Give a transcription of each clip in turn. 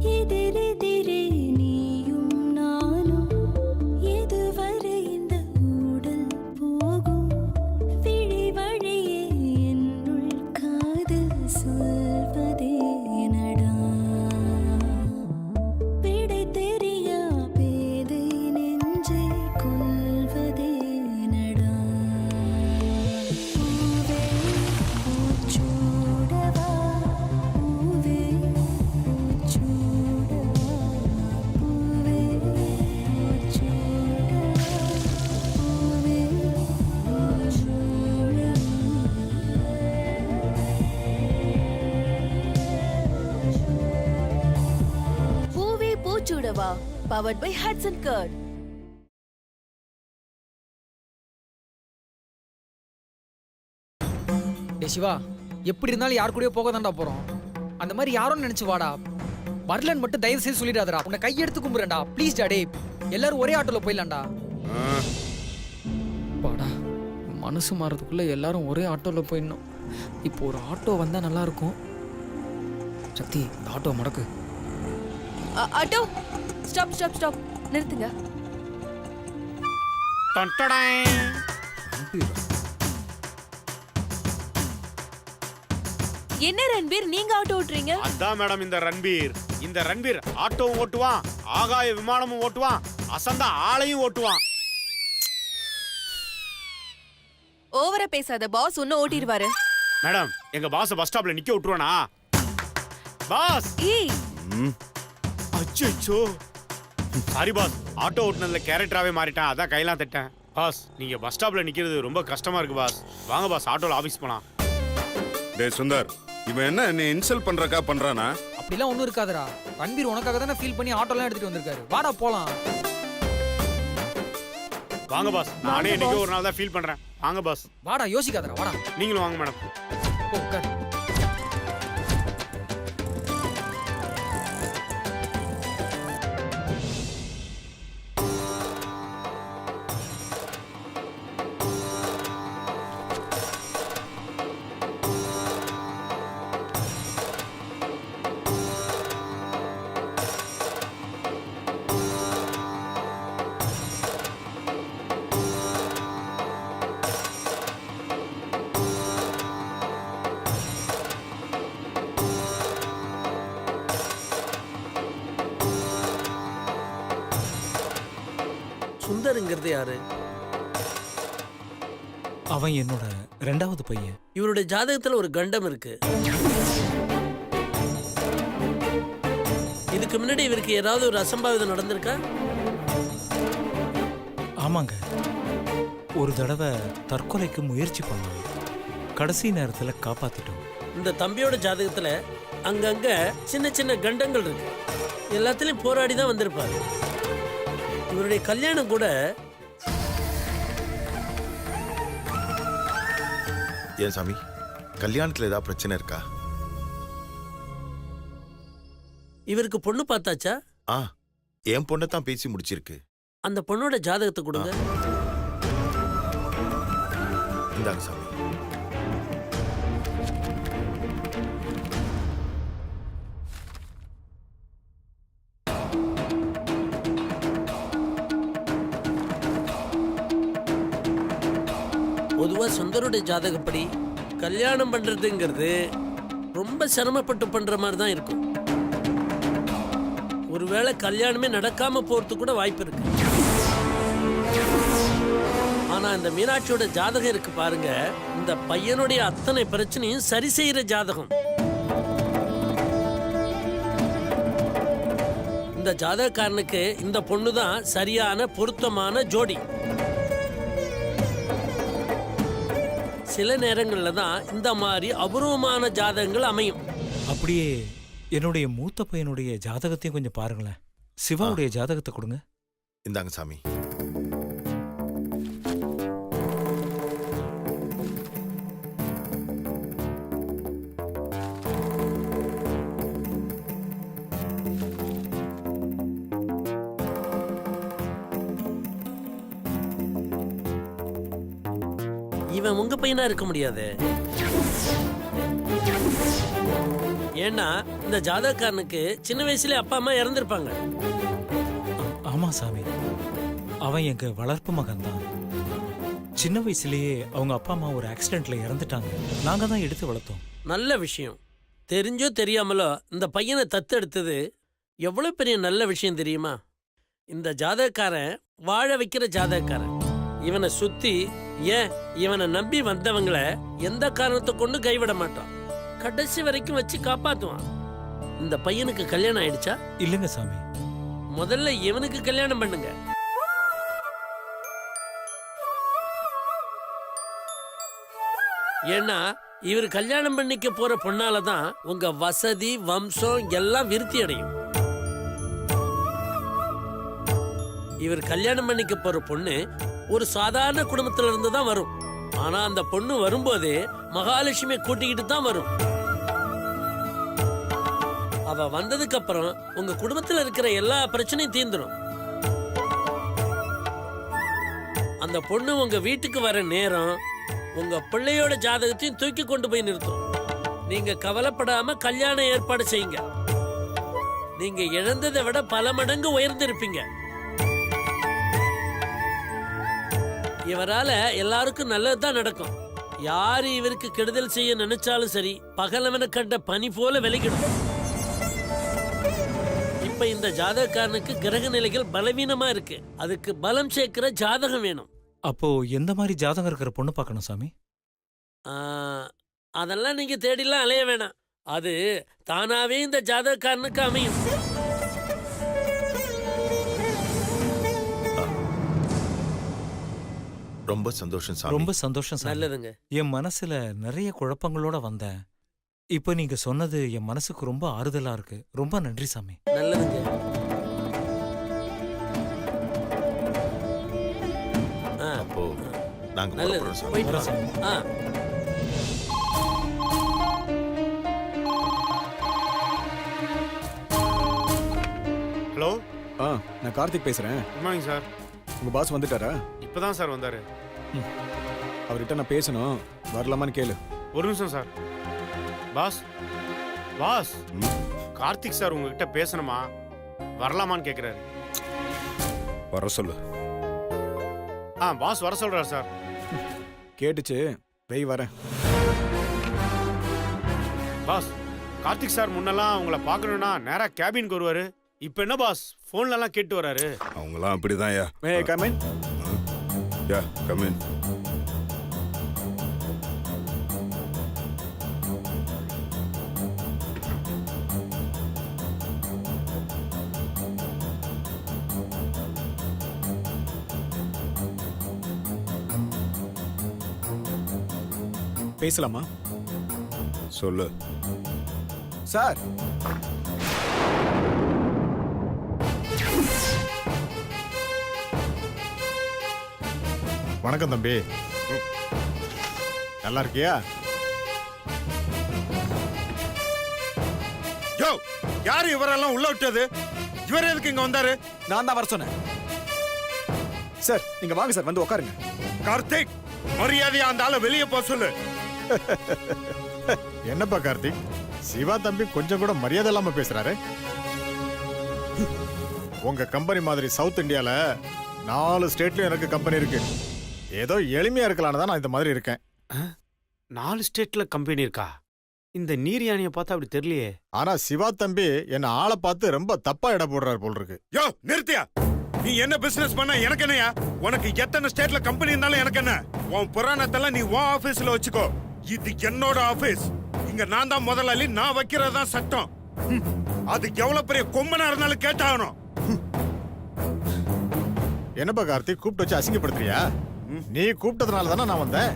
எதிரெதிரே நீயும் நானும் எதுவரை இந்த ஊடல் போகும் விழி வழியே என்னுள் காதல் சொல்வதே நடா விடை தெரியா பேதை நெஞ்சை கொள்வதே நடா பூவே பூச்சூடவா பூவே பூச்சூடவா பூவே பூச்சூடவா பூவே பூவே பூச்சூடவா பவர்ட் பை ஹட்சன் கர்ட். டே சிவா, எப்படி இருந்தாலும் யார் கூடயோ போக தான்டா போறோம். அந்த மாதிரி யாரும் நினைச்சு வாடா. வரலன்னு மட்டும் தயவு செய்து சொல்லிடாதடா. உன்னை கையெடுத்து கும்புறேன்டா. ப்ளீஸ் டா. டே எல்லாரும் ஒரே ஆட்டோல போயிடலாம்டா. பாடா, மனசு மாறதுக்குள்ள எல்லாரும் ஒரே ஆட்டோல போயிடணும். இப்போ ஒரு ஆட்டோ வந்தா நல்லா இருக்கும். சக்தி, இந்த ஆட்டோ மடக்கு. ஆட்டோ ஸ்டாப் ஸ்டாப் ஸ்டாப், நிறுத்துங்க. என்ன ரன்பீர், நீங்க ஆட்டோ ஓட்டுறீங்க? அதான் மேடம் இந்த ரன்பீர் ஆட்டோவும் ஓட்டுவான், ஆகாய விமானமும் ஓட்டுவான், அசந்த ஆளையும் ஓட்டுவான். ஓவரா பேசாத, பாஸ் ஒன்னு ஓட்டிடுவாரு. மேடம், எங்க பாஸ் பஸ் ஸ்டாப்ல நிக்க விட்டுருவானா? பாஸ்! ஏய் அச்சோ, சாரி பாஸ், ஆட்டோ ஓட்டுனதுல கேரக்டராவே மாறிட்டான், அதான் கையெல்லாம் தட்டேன். பாஸ், நீங்க பஸ் ஸ்டாப்ல நிக்கிறது ரொம்ப கஷ்டமா இருக்கு பாஸ். வாங்க பாஸ், ஆட்டோல ஆபீஸ் போலாம். டேய் சுந்தர், இவன் என்ன இன்சல்ட் பண்றக்கா பண்றானா? அப்படிலாம் ஒன்றும் இருக்காதுடா. ரன்பீர் உனக்காக தானே ஃபீல் பண்ணி ஆட்டோலாம் எடுத்துட்டு வந்திருக்காரு. வாடா போலாம். வாங்க பாஸ், நானே இன்னைக்கு ஒரு நாள் தான் ஃபீல் பண்றேன். வாங்க பாஸ். வாடா, யோசிக்காதடா. வாடா. நீங்களும் வாங்க மேடம். உட்கார். சுந்தருங்கிறது யாரு? அவன் என்னோட ரெண்டாவது பையன். இவருடைய ஜாதகத்துல ஒரு கண்டம் இருக்கு. இதுக்கு முன்னாடி இவருக்கு ஏதாவது ஒரு அசம்பாவிதம் நடந்திருக்கா? ஆமாங்க, ஒரு தடவை தற்கொலைக்கு முயற்சி பண்ணான். கடைசி நேரத்துல காப்பாத்திட்டோம். இந்த தம்பியோட ஜாதகத்துல அங்கங்க சின்ன சின்ன கண்டங்கள் இருக்கு. எல்லாத்துலயும் போராடி தான் வந்திருப்பாரு. இவருடைய கல்யாணம் கூட ஏன் சாமி, கல்யாணத்துல ஏதாவது பிரச்சனை இருக்கா? இவருக்கு பொண்ணு பார்த்தாச்சா? என் பொண்ணை தான் பேசி முடிச்சிருக்கு. அந்த பொண்ணோட ஜாதகத்தை கொடுங்க. இந்தாங்க சாமி. பொதுவா சுந்தருடைய ஜாதகப்படி கல்யாணம் பண்றதுங்கிறது ரொம்ப சிரமப்பட்டு பண்ற மாதிரி தான் இருக்கும். ஒருவேளை கல்யாணமே நடக்காம போறதுக்கு கூட வாய்ப்பு இருக்கு. ஆனா இந்த மீனாட்சியோட ஜாதகம் இருக்கு பாருங்க, இந்த பையனுடைய அத்தனை பிரச்சனையும் சரி செய்யற ஜாதகம். இந்த ஜாதகக்காரனுக்கு இந்த பொண்ணுதான் சரியான பொருத்தமான ஜோடி. சில நேரங்கள்ல தான் இந்த மாதிரி அபூர்வமான ஜாதகங்கள் அமையும். அப்படியே என்னுடைய மூத்த பையனுடைய ஜாதகத்தையும் கொஞ்சம் பாருங்களேன். சிவாவுடைய ஜாதகத்தை கொடுங்க. இந்தாங்க சாமி. இவன் உங்க பையனா இருக்க முடியாது. ஏன்னா இந்த ஜாதகக்காரனுக்கு சின்ன வயசுல அப்பா அம்மா இறந்திருப்பாங்க. ஆமா சாமி, அவன் எங்க வளர்ப்பு மகன் தான். சின்ன வயசுலயே அவங்க அப்பா அம்மா ஒரு ஆக்சிடென்ட்ல இறந்துட்டாங்க. நாங்க தான் எடுத்து வளர்த்தோம். நல்ல விஷயம். தெரிஞ்சோ தெரியாமலோ இந்த பையனை தத்தெடுத்தது எவ்வளவு பெரிய நல்ல விஷயம் தெரியுமா? இந்த ஜாதகக்காரன் வாழ வைக்கிற ஜாதகக்காரன். இவனை சுத்தி ஏன் இவனை நம்பி வந்தவங்களை எந்த காரணத்தை கொண்டு கைவிட மாட்டான். கடைசி வரைக்கும் வச்சு காப்பாத்துவான். இந்த பையனுக்கு கல்யாணம் ஆயிடுச்சா? இல்லைங்க சாமி. முதல்ல இவனுக்கு கல்யாணம் பண்ணுங்க. ஏன்னா இவர் கல்யாணம் பண்ணிக்க போற பொண்ணாலதான் உங்க வசதி வம்சம் எல்லாம் விருத்தி அடையும். இவர் கல்யாணம் பண்ணிக்க போற பொண்ணு ஒரு சாதாரண குடும்பத்துல இருந்து தான் வரும். ஆனா அந்த பொண்ணு வரும்போதே மகாலட்சுமி கூட்டிக்கிட்டு தான் வரும். அவ வந்ததுக்கு அப்புறம் உங்க குடும்பத்துல இருக்கிற எல்லா பிரச்சனையும் தீர்ந்துடும். அந்த பொண்ணு உங்க வீட்டுக்கு வர நேரம் உங்க பிள்ளையோட ஜாதகத்தையும் தூக்கி கொண்டு போய் நிறுத்தும். நீங்க கவலைப்படாம கல்யாண ஏற்பாடு செய்யுங்க. நீங்க இழந்ததை விட பல மடங்கு உயர்ந்திருப்பீங்க. இவரால எல்லாருக்கும் நல்லதுதான் நடக்கும். யாரு இவருக்கு கெடுதல் செய்ய நினைச்சாலும் சரி, பகலவனை கண்ட பனி போல விலகிடும். இப்ப இந்த ஜாதகக்காரனுக்கு கிரக நிலைகள் பலவீனமா இருக்கு. அதுக்கு பலம் சேர்க்கிற ஜாதகம் வேணும். அப்போ எந்த மாதிரி ஜாதகம் இருக்கிற பொண்ணு பார்க்கணும் சாமி? அதெல்லாம் நீங்க தேடிலாம் அலைய வேணாம். அது தானாவே இந்த ஜாதகக்காரனுக்கு அமையும். ரொம்ப சந்தோஷம் சாமி. ரொம்ப சந்தோஷம் சாமி. நல்லதுங்க. என் மனசுல நிறைய குழப்பங்களோட வந்தேன். இப்போ நீங்க சொன்னது என் மனசுக்கு ரொம்ப ஆறுதலா இருக்கு. ரொம்ப நன்றி சாமி. நல்லதுங்க. அப்போ நாங்க நல்லது. புறப்படுறோம் சாமி. போயிட்டு வரேன் வாங்க. சாமி. ஹலோ, நான் கார்த்திக் பேசுறேன். Good morning sir. உங்க பாஸ் வந்துட்டாரா? இப்பதான் சார் வந்தாரு. அவர்கிட்ட நான் பேசணும், வரலாமான்னு கேளு. ஒரு நிமிஷம் sir. Boss, boss, Karthik sir உங்ககிட்ட பேசணுமா வரலாமான்னு கேக்குறாரு. வர சொல்லு. பாஸ் வர சொல்றாரு சார். கேட்டுச்சு, வெய் வரேன். பாஸ், கார்த்திக் சார் முன்னெல்லாம் உங்களை பார்க்கணும்னா நேரா கேபினுக்கு வருவாரு. இப்போ என்ன பாஸ் போன்ல எல்லாம் கேட்டு வராரு. அவங்களாம் அப்படிதான் யா. May come in. Yeah come in. பேசலாமா? சொல்லு. சார், வணக்கம் தம்பி. நல்லா இருக்கியா? யோ, யாரு இவரெல்லாம் உள்ள விட்டது? இவர் எதுக்கு இங்க வந்தாரு? நான் தான் வர சொன்னேன். சார், நீங்க வாங்க சார், வந்து உட்காருங்க. கார்த்திக், மரியாதையா அந்த ஆளை வெளியே போக சொல்லு. என்னப்பா கார்த்திக், சிவா தம்பி கொஞ்சம் கூட மரியாதை இல்லாம பேசுறாரு. உங்க கம்பெனி மாதிரி சவுத் இந்தியால 4 ஸ்டேட்லயும் எனக்கு கம்பெனி இருக்கு. ஏதோ எளிமையா இருக்கலான்னு தான் நான் இந்த மாதிரி இருக்கேன். 4 ஸ்டேட்ல கம்பெனி இருக்கா? இந்த நீர் யானையை பார்த்தா அப்படி தெரியலையே. ஆனா சிவா தம்பி என்ன ஆளை பார்த்து ரொம்ப தப்பா இட போடுறாரு போல் இருக்கு. யோ, நிறுத்தியா. நீ என்ன பிசினஸ் பண்ண எனக்கு என்னையா? உனக்கு எத்தனை ஸ்டேட்ல கம்பெனி இருந்தாலும் எனக்கு என்ன? உன் புராணத்தெல்லாம் நீ உன் ஆபீஸ்ல வச்சுக்கோ. இது என்னோட ஆபீஸ். இங்க நான் தான் முதலாளி. நான் வைக்கிறதா சட்டம். அது எவ்வளவு பெரிய கொம்பனா இருந்தாலும் கேட்டாகணும். என்னப்பா கார்த்திக், கூப்பிட்டு வச்சு அசிங்கப்படுத்துறியா? நீ கூப்பிட்டதுனால தானே நான் வந்தேன்.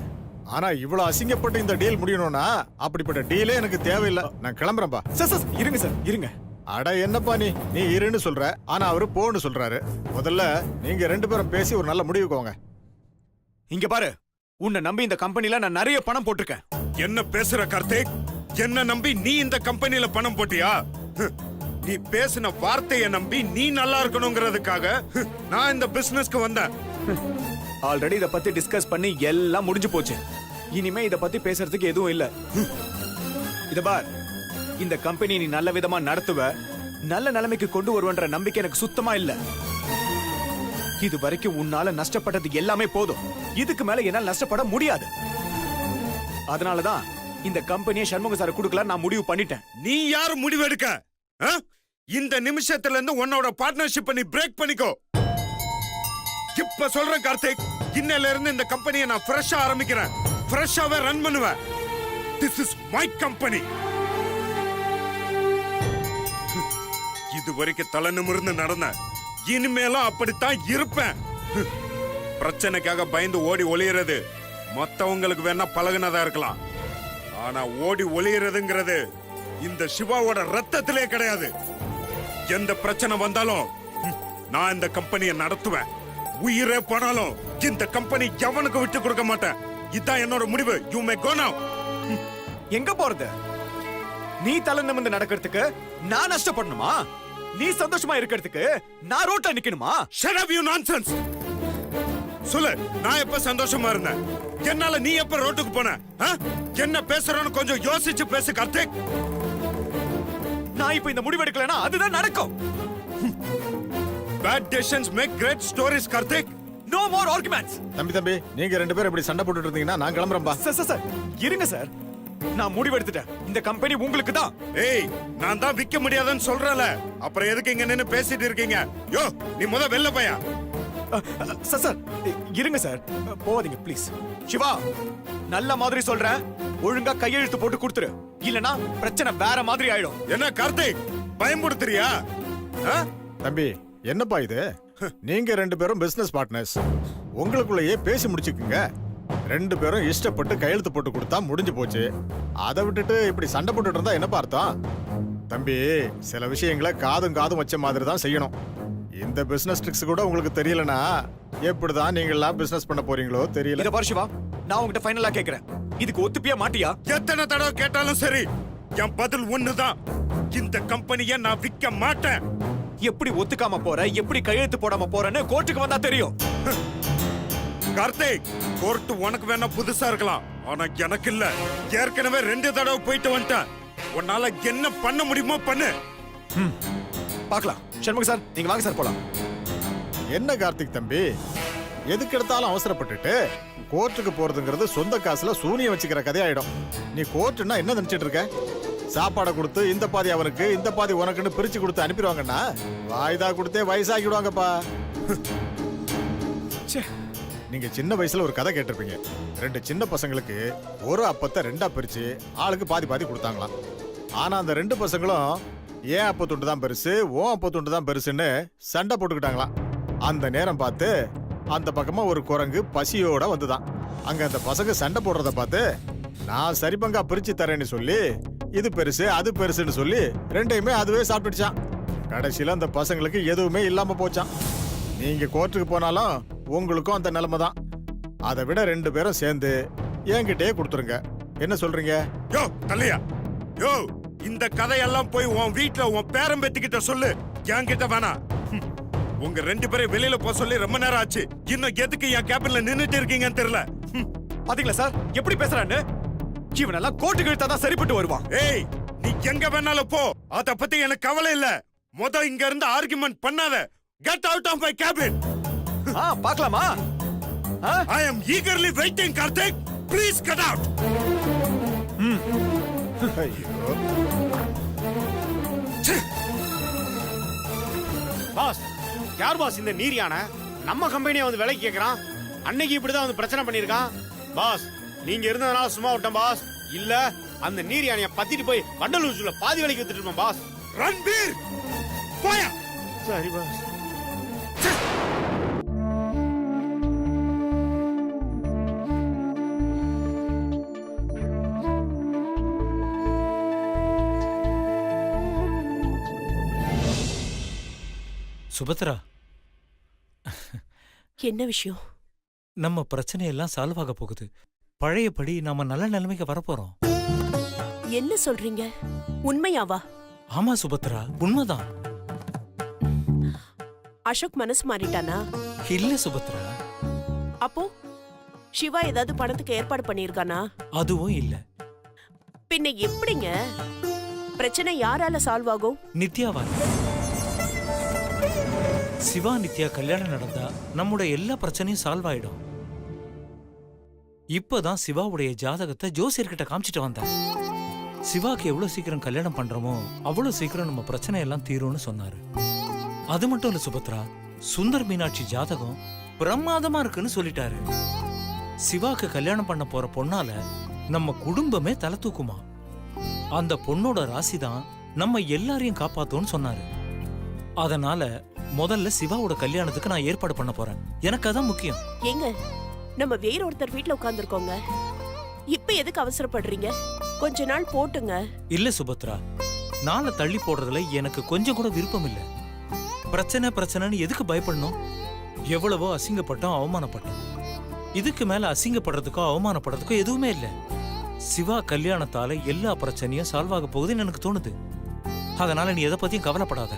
ஆனா இவ்வளவு அசிங்கப்பட்டு இந்த டீல் முடியணும்னா அப்படிப்பட்ட டீலே எனக்கு தேவையில்லை. நான் கிளம்புறேன்பா. சார், இருங்க சார், இருங்க. அட என்னப்பா நீ இருன்னு சொல்ற, ஆனா அவரு போன்னு சொல்றாரு. முதல்ல நீங்க 2 பேரும் பேசி ஒரு நல்ல முடிவுக்கு வாங்க. இங்க பாரு, உன்னை நம்பி இந்த கம்பெனில நான் நிறைய பணம் போட்டிருக்கேன். என்ன பேசுற கார்த்திக்? என்ன நம்பி நீ இந்த கம்பெனில பணம் போட்டியா? நீ பேசின வார்த்தையை நம்பி நீ நல்லா இருக்கணுங்கிறதுக்காக நான் இந்த பிசினஸ்க்கு வந்தேன். ஆல்ரெடி இத பத்தி டிஸ்கஸ் பண்ணி எல்லாம் முடிஞ்சு போச்சு. இனிமே இத பத்தி பேசுறதுக்கு எதுவும் இல்ல. இத பார், இந்த கம்பெனி நீ நல்ல விதமா நடத்துவ, நல்ல நிலைமைக்கு கொண்டு வருவன்ற நம்பிக்கை எனக்கு சுத்தமா இல்ல. இது வரைக்கும் உன்னால நஷ்டப்பட்டது எல்லாமே போதும். இதுக்கு மேல என்னால நஷ்டப்பட முடியாது. அதனாலதான் இந்த கம்பெனியை சண்முக சார் கொடுக்கல நான் முடிவு பண்ணிட்டேன். நீ யார் முடிவு எடுக்க? ஆ? இந்த நிமிஷத்துல இருந்து உன்னோட பார்ட்னர்ஷிப் நீ பிரேக் பண்ணிக்கோ. இப்ப சொல்றேன் கார்த்திக், இன்னையில இருந்து இந்த கம்பெனியை நான் ஃப்ரெஷ்ஷா ஆரம்பிக்கிறேன். ஃப்ரெஷ்ஷாவே ரன் பண்ணுவேன். This is my company. இது வரைக்கும் தலை நிமிர்ந்து நடந்த, இனிமேலும் அப்படித்தான் இருப்பேன். பிரச்சனைக்காக பயந்து ஓடி ஒளியறது மத்தவங்களுக்கு வேணா பழகுனதா இருக்கலாம். ஆனா ஓடி ஒளியறதுங்கிறது இந்த சிவாவோட ரத்தத்திலே கிடையாது. எந்த பிரச்சனை வந்தாலும் நான் இந்த கம்பெனியை நடத்துவேன். உயிரே போனாலும் இந்த கம்பெனி எவனுக்கு விட்டு கொடுக்க மாட்டேன். இதான் என்னோட முடிவு. யூ மே கோ நவ. எங்க போறது? நீ தலை நிமிர்ந்து நடக்கிறதுக்கு நான் நஷ்டப்படணுமா? நீ சந்தோஷமா இருக்கிறதுக்கு நான் ரோட்ல நிக்கணுமா? Shut up, you nonsense. சொல்லு, நான் எப்ப சந்தோஷமா இருந்தேன்? என்னால நீ எப்ப ரோட்டுக்கு போன? ஆ? என்ன பேசுறோன்னு கொஞ்சம் யோசிச்சு பேசு கார்த்திக். நான் இப்ப இந்த முடிவு எடுக்கலனா அதுதான் நடக்கும். Bad decisions make great stories, Karthik. No more arguments. தம்பி நீங்க ரெண்டு பேரும் இப்படி சண்டை போட்டுட்டு இருந்தீங்கன்னா நான் கிளம்புறேன்பா. சார் இருங்க சார். நான் முடிவு எடுத்துட்டேன். இந்த கம்பெனி உங்களுக்கு தான். ஏய், நான் தான் விக்க முடியாதுன்னு சொல்றல. அப்புறம் எதுக்கு இங்க நின்னு பேசிட்டு இருக்கீங்க? யோ, நீ முத வெளில போயா. சார் இருங்க சார். போவாதீங்க ப்ளீஸ். சிவா, நல்ல மாதிரி சொல்றேன். ஒழுங்கா கையெழுத்து போட்டு கொடுத்துரு. இல்லனா பிரச்சனை வேற மாதிரி ஆயிடும். என்ன கார்த்திக், பயமுறுத்துறியா? ஆ? தம்பி என்னப்பா இது? நீங்க ரெண்டு பேரும் பிசினஸ் பார்ட்னர்ஸ். உங்களுக்குள்ளேயே பேசி முடிச்சுக்குங்க. ரெண்டு பேரும் இஷ்டப்பட்டு கையெழுத்து போட்டு கொடுத்தா முடிஞ்சு போச்சு. அதை விட்டுட்டு இப்படி சண்டை போட்டுட்டு இருந்தா என்னப்பா அர்த்தம்? தம்பி, சில விஷயங்களை காதும் வச்ச மாதிரி தான் செய்யணும். இந்த பிசினஸ் ட்ரிக்ஸ் கூட உங்களுக்கு தெரியலனா எப்படிதான் நீங்க எல்லாம் பிசினஸ் பண்ண போறீங்களோ தெரியல. இத பாரு சிவா, நான் உங்ககிட்ட ஃபைனலா கேக்குறேன். இதுக்கு ஒத்துப்பியா மாட்டியா? எத்தனை தடவை கேட்டாலும் சரி, என் பதில் ஒண்ணுதான். இந்த கம்பெனியை நான் விற்க மாட்டேன். எப்படி ஒத்துக்காம போற, எப்படி கையெழுத்து போடாம போறன்னு கோர்ட்டுக்கு வந்தா தெரியும். கார்த்திக், கோர்ட் உனக்கு வேணா புதுசா இருக்கலாம், ஆனா எனக்கு இல்ல. ஏற்கனவே 2 தடவை போயிட்டு வந்துட்டேன். உன்னால என்ன பண்ண முடியுமோ பண்ணு. பார்க்கலாம். சண்முக சார், நீங்க வாங்க சார் போலாம். என்ன கார்த்திக் தம்பி, எதுக்கு எடுத்தாலும் அவசரப்பட்டுட்டு கோர்ட்டுக்கு போறதுங்கிறது சொந்த காசுல சூனியம் வச்சுக்கிற கதையாயிடும். நீ கோர்ட்டுன்னா என்ன நினைச்சிட்டு இருக்க? சாப்பாடை கொடுத்து இந்த பாதி அவனுக்கு இந்த பாதி உனக்குன்னு பிரிச்சு கொடுத்து அனுப்பிடுவாங்கன்னா வாய்தா கொடுத்தே வயசாகிடுவாங்கப்பா. நீங்க சின்ன வயசுல ஒரு கதை கேட்டிருப்பீங்க. 2 சின்ன பசங்களுக்கு ஒரு அப்பத்தை 2ஆ பிரிச்சு ஆளுக்கு பாதி பாதி கொடுத்தாங்களாம். ஆனா அந்த 2 பசங்களும் ஏன் அப்ப துண்டு தான் பெருசு, ஓ அப்ப துண்டு தான் பெருசுன்னு சண்டை போட்டுக்கிட்டாங்களாம். அந்த நேரம் பார்த்து அந்த பக்கமா ஒரு குரங்கு பசியோட வந்துதான். அங்க அந்த பசங்க சண்டை போடுறத பார்த்து நான் சரி பங்கா பிரிச்சு தரேன்னு சொல்லி இது பெருசு அது பெருசுன்னு சொல்லி 2யுமே அதுவே சாப்பிட்டுச்சான். கடைசியில அந்த பசங்களுக்கு எதுவுமே இல்லாம போச்சான். நீங்க கோர்ட்டுக்கு போனாலும் உங்களுக்கும் அந்த நிலைமை தான். அதை விட 2 பேரும் சேர்ந்து என்கிட்டயே கொடுத்துருங்க. என்ன சொல்றீங்க? யோ தள்ளியா, யோ இந்த கதையெல்லாம் போய் உன் வீட்டுல உன் பேரம்பேத்திக்கிட்ட சொல்லு, என்கிட்ட வேணாம். உங்க 2 பேரும் வெளியில போக சொல்லி ரொம்ப நேரம் ஆச்சு. இன்னும் எதுக்கு என் கேபின்ல நின்னுட்டு இருக்கீங்கன்னு தெரியல. பாத்தீங்களா சார் எப்படி பேசுறான்னு? இவனெல்லாம் கோர்ட்டுக்கு இழுத்தாதான் சரிப்பட்டு வருவான். ஏய், நீ எங்க வேணாலும் போ, அத பத்தி எனக்கு கவலை இல்ல. இங்க இருந்து ஆர்குமெண்ட் பண்ணாத. Get out of my cabin. பார்க்கலாமா? I am eagerly waiting, Karthik. Please get out. Boss, யார் பாஸ் இந்த நீர் யானை? நம்ம கம்பெனியை வந்து விலைக்கு கேட்கறான். அன்னைக்கு இப்படிதான் வந்து பிரச்சனை பண்ணிருக்கான். பாஸ், நீங்க இருந்ததுனால சும்மா விட்டேன் பாஸ். இல்ல அந்த நீர் யானைய பத்திட்டு போய் வண்டலூர்ல பாதி விலைக்கு வித்துட்டு இருப்பேன் பாஸ். ரன்பீர், போயா. சரி பாஸ். சுபத்ரா, என்ன விஷயம்? நம்ம பிரச்சனையெல்லாம் சால்வ் ஆக போகுது. பழையபடி நாம நல்ல நிலைமைக்கு வரப்போறோம். என்ன சொல்றீங்க? உண்மையாவா? ஆமா சுபத்ரா, உண்மைதான். அசோக் மனசு மாறிட்டானா? இல்ல சுபத்ரா. அப்போ சிவா ஏதாவது பணத்துக்கு ஏற்பாடு பண்ணிருக்கானா? அதுவும் இல்ல. பின்ன எப்படிங்க? பிரச்சனை யாரால சால்வ் ஆகும்? நித்யாவா? சிவா நித்யா கல்யாணம் நடந்தா நம்முடைய எல்லா பிரச்சனையும் சால்வ் ஆயிடும். இப்பதான் சிவாவுடைய ஜாதகத்தை ஜோசியர்கிட்ட காமிச்சிட்டு வந்தேன். சிவாக்கு எவ்வளவு சீக்கிரம் கல்யாணம் பண்றோமோ அவ்வளவு சீக்கிரம் நம்ம பிரச்சனை எல்லாம் தீரும்னு சொன்னாரு. அது மட்டும் இல்ல சுபத்ரா, சுந்தர் மீனாட்சி ஜாதகம் பிரமாதமா இருக்குன்னு சொல்லிட்டாரு. சிவாக்கு கல்யாணம் பண்ண போற பொண்ணால நம்ம குடும்பமே தலை தூக்குமா. அந்த பொண்ணோட ராசி தான் நம்ம எல்லாரையும் காப்பாத்தும்னு சொன்னாரு. அதனால முதல்ல சிவாவோட கல்யாணத்துக்கு நான் ஏற்பாடு பண்ண போறேன். எனக்கு அதான் முக்கியம். ஏங்க, நம்ம வேற ஒருத்தர் வீட்ல உட்கார்ந்துருக்கோங்க. இப்ப எதுக்கு அவசரப்படுறீங்க? கொஞ்ச நாள் போட்டுங்க. இல்ல சுபத்ரா, நாளை தள்ளி போடுறதுல எனக்கு கொஞ்சம் கூட விருப்பம் இல்ல. பிரச்சனைன்னு எதுக்கு பயப்படணும்? எவ்வளவோ அசிங்கப்பட்டோம், அவமானப்பட்டோம். இதுக்கு மேல அசிங்கப்படுறதுக்கோ அவமானப்படுறதுக்கோ எதுவுமே இல்ல. சிவா கல்யாணத்தால எல்லா பிரச்சனையும் சால்வ் ஆக போகுதுன்னு எனக்கு தோணுது. அதனால நீ எதை பத்தியும் கவலைப்படாத,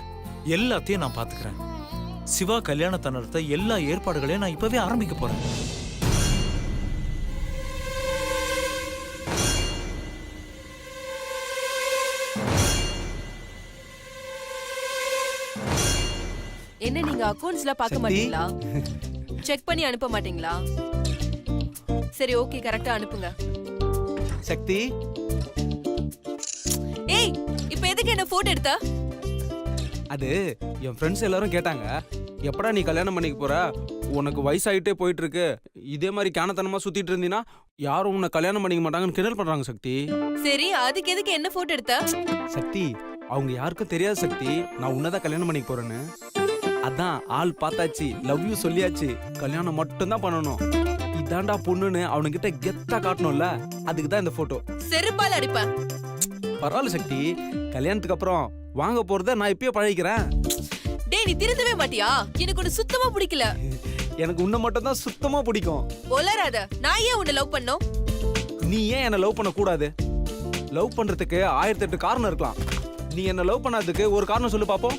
எல்லாத்தையும் நான் பாத்துக்கிறேன். சிவா கல்யாணத்தை நடத்த எல்லா ஏற்பாடுகளையும் நான் இப்பவே ஆரம்பிக்க போறேன். என்ன நீங்க அக்கவுண்ட்ஸ்ல பார்க்க மாட்டீங்களா? செக் பண்ணி அனுப்ப மாட்டீங்களா? சரி, ஓகே, கரெக்டா அனுப்புங்க. சக்தி, ஏய், இப்போ எதுக்கு என்ன போட்டோ எடுத்த? அது என் ஃப்ரெண்ட்ஸ் எல்லாரும் கேட்டாங்க, எப்படா நீ கல்யாணம் பண்ணிக்க போற, உனக்கு வயசாயிட்டே போயிட்டு இருக்கு, இதே மாதிரி கேனத்தனமா சுத்திட்டு இருந்தீங்கன்னா யாரும் உன்னை கல்யாணம் பண்ணிக்க மாட்டாங்கன்னு கிண்டல் பண்றாங்க சக்தி. சரி, அதுக்கு எதுக்கு என்ன போட்டோ எடுத்த? சக்தி, அவங்க யாருக்கும் தெரியாது சக்தி, நான் உன்னதான் கல்யாணம் பண்ணிக்க போறேன்னு. அதான் ஆள் பார்த்தாச்சு, லவ் யூ சொல்லியாச்சு, கல்யாணம் மட்டும்தான் பண்ணணும். இதாண்டா பொண்ணுன்னு அவனுக்கிட்ட கெத்தா காட்டணும்ல, அதுக்கு தான் இந்த போட்டோ. செருப்பால் அடிப்பேன். பரவாயில்ல சக்தி, கல்யாணத்துக்கு அப்புறம் வாங்க போறத நான் இப்பயே பழகிக்கிறேன். டேய், நீ திருந்தவே மாட்டியா? எனக்கு உன்னை சுத்தமா பிடிக்கல. எனக்கு உன்னை மட்டும் தான் சுத்தமா பிடிக்கும். ஒலராத, நான் ஏன் உன்னை லவ் பண்ணோம்? நீ ஏன் என்ன லவ் பண்ண கூடாது? லவ் பண்றதுக்கு 1008 காரணம் இருக்கலாம். நீ என்ன லவ் பண்ணாததுக்கு ஒரு காரணம் சொல்லு பாப்போம்.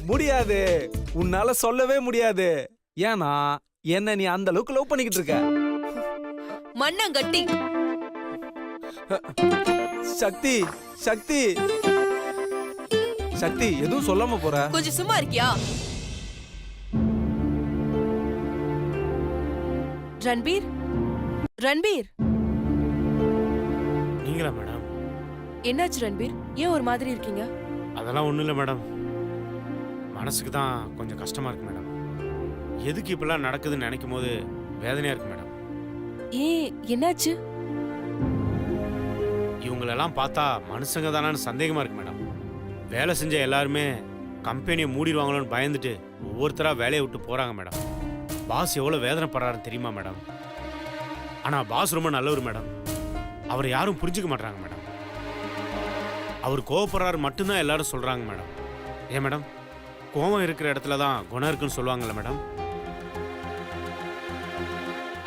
முடியாது, உன்னால சொல்லவே முடியாது. ஏன்னா என்ன நீ அந்த அளவுக்கு லவ் பண்ணிக்கிட்டு இருக்க. மண்ணங்கட்டி. சக்தி சக்தி சக்தி, எதுவும் சொல்லாம போற? கொஞ்சம் சும்மா இருக்கியா? ரன்பீர், ரன்பீர். நீங்களா மேடம்? என்னாச்சு ரன்பீர்? ஏன் ஒரு மாதிரி இருக்கீங்க? அதெல்லாம் ஒண்ணும் இல்லை மேடம், மனசுக்கு தான் கொஞ்சம் கஷ்டமா இருக்கு மேடம். எதுக்கு இப்பெல்லாம் நடக்குதுன்னு நினைக்கும் போது வேதனையா இருக்கு மேடம். ஏன், என்னாச்சு? இவங்களெல்லாம் பார்த்தா மனுஷங்க தானான்னு சந்தேகமா இருக்கு மேடம். வேலை செஞ்ச எல்லாருமே கம்பெனியை மூடிடுவாங்களோன்னு பயந்துட்டு ஒவ்வொருத்தரா வேலையை விட்டு போறாங்க மேடம். பாஸ் எவ்வளோ வேதனைப்படுறாருன்னு தெரியுமா மேடம்? ஆனால் பாஸ் ரொம்ப நல்லவர் மேடம். அவர் யாரும் புரிஞ்சுக்க மாட்டாங்க மேடம். அவர் கோவப்படுறாரு மட்டும்தான் எல்லாரும் சொல்றாங்க மேடம். ஏன் மேடம், கோவம் இருக்கிற இடத்துல தான் குணம் இருக்குன்னு சொல்லுவாங்கல்ல மேடம்.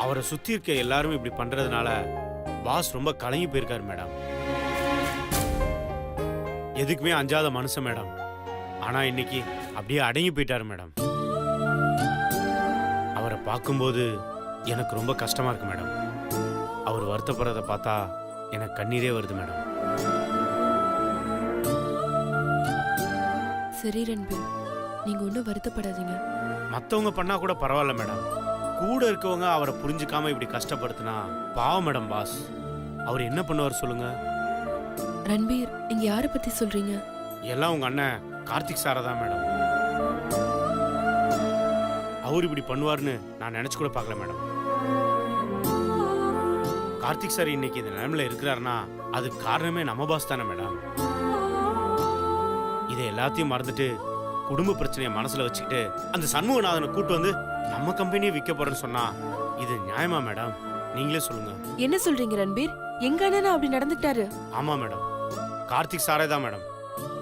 அவரை சுத்தி இருக்க எல்லாரும் இப்படி பண்றதுனால பாஸ் ரொம்ப கலங்கி போயிருக்காரு மேடம். எதுக்குமே அஞ்சாத மனுஷன் மேடம். ஆனா இன்னைக்கு அப்படியே அடங்கி போயிட்டாரு மேடம். அவரை பார்க்கும்போது எனக்கு ரொம்ப கஷ்டமா இருக்கு மேடம். அவர் வருத்தப்படுறத பார்த்தா எனக்கு கண்ணீரே வருது மேடம். சரி ரன்பீர், நீங்க ஒன்றும் வருத்தப்படாதீங்க. மற்றவங்க பண்ணா கூட பரவாயில்ல மேடம். கூட இருக்கவங்க அவரை புரிஞ்சுக்காம இப்படி கஷ்டப்படுத்தினா பாவம் மேடம். பாஸ் அவர் என்ன பண்ணுவார் சொல்லுங்க? ரன்பீர், நீங்க யாரை பத்தி சொல்றீங்க? எல்லாம் உங்க அண்ணன் கார்த்திக் சாரை தான் மேடம். அவர் இப்படி பண்ணுவார்னு நான் நினைச்சு கூட பார்க்கல மேடம். கார்த்திக் சார் இன்னைக்கு இந்த நிலைமையில இருக்கிறாருன்னா அதுக்கு காரணமே நம்ம பாஸ் தானே மேடம். இதை எல்லாத்தையும் மறந்துட்டு குடும்ப பிரச்சனையை மனசுல வச்சுக்கிட்டு அந்த சண்முகநாதனை கூட்டு வந்து நம்ம கம்பெனியை விற்க போறேன்னு சொன்னா இது நியாயமா மேடம்? நீங்களே சொல்லுங்க. என்ன சொல்றீங்க ரன்பீர்? எங்க அண்ணன் அப்படி நடந்துட்டாரு? ஆமா மேடம், கார்த்திக் சாரே தான் மேடம்.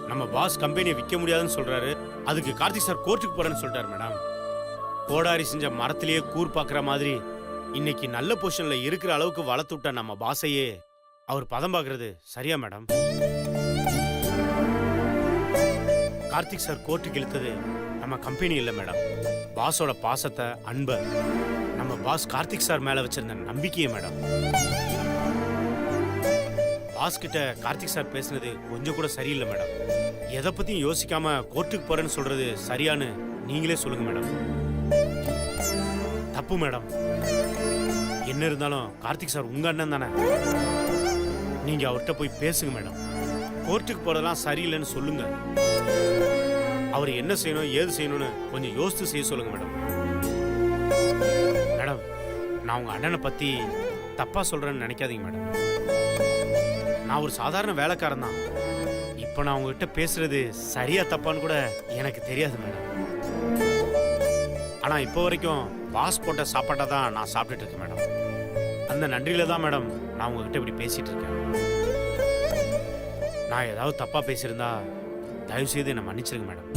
நம்ம பாஸ் கம்பெனியை விற்க முடியாதுன்னு சொல்றாரு. அதுக்கு கார்த்திக் சார் கோர்ட்டுக்கு போறேன்னு சொல்லிட்டாரு மேடம். கோடாரி செஞ்ச மரத்திலேயே கூர் பாக்குற மாதிரி இன்னைக்கு நல்ல பொசிஷன்ல இருக்கிற அளவுக்கு வளர்த்து விட்ட நம்ம பாஸையே அவர் பதம் பாக்குறது சரியா மேடம்? கார்த்திக் சார் கோர்ட்டுக்கு இழுத்தது நம்ம கம்பெனி இல்லை மேடம், பாஸோட பாசத்தை, அன்பை, நம்ம பாஸ் கார்த்திக் சார் மேல வச்சிருந்த நம்பிக்கையை மேடம். பாஸ் கிட்ட கார்த்திக் சார் பேசுனது கொஞ்சம் கூட சரியில்லை மேடம். எதை பத்தியும் யோசிக்காம கோர்ட்டுக்கு போறேன்னு சொல்றது சரியான்னு நீங்களே சொல்லுங்க மேடம். தப்பு மேடம். என்ன இருந்தாலும் கார்த்திக் சார் உங்க அண்ணன் தானே. நீங்க அவர்கிட்ட போய் பேசுங்க மேடம். கோர்ட்டுக்கு போறதெல்லாம் சரியில்லைன்னு சொல்லுங்க. அவர் என்ன செய்யணும் ஏது செய்யணும்னு கொஞ்சம் யோசித்து செய்ய சொல்லுங்க மேடம். மேடம், நான் உங்க அண்ணனை பத்தி தப்பா சொல்றேன்னு நினைக்காதீங்க மேடம். நான் ஒரு சாதாரண வேலைக்காரன் தான். இப்ப நான் உங்ககிட்ட பேசுறது சரியா தப்பான்னு கூட எனக்கு தெரியாது மேடம். ஆனா இப்போ வரைக்கும் பாஸ் போட்ட சாப்பாட்டை தான் நான் சாப்பிட்டுட்டு இருக்கேன் மேடம். அந்த நன்றியில தான் மேடம் நான் உங்ககிட்ட இப்படி பேசிட்டு இருக்கேன். நான் ஏதாவது தப்பா பேசியிருந்தா தயவு செய்து என்னை மன்னிச்சிருங்க மேடம்.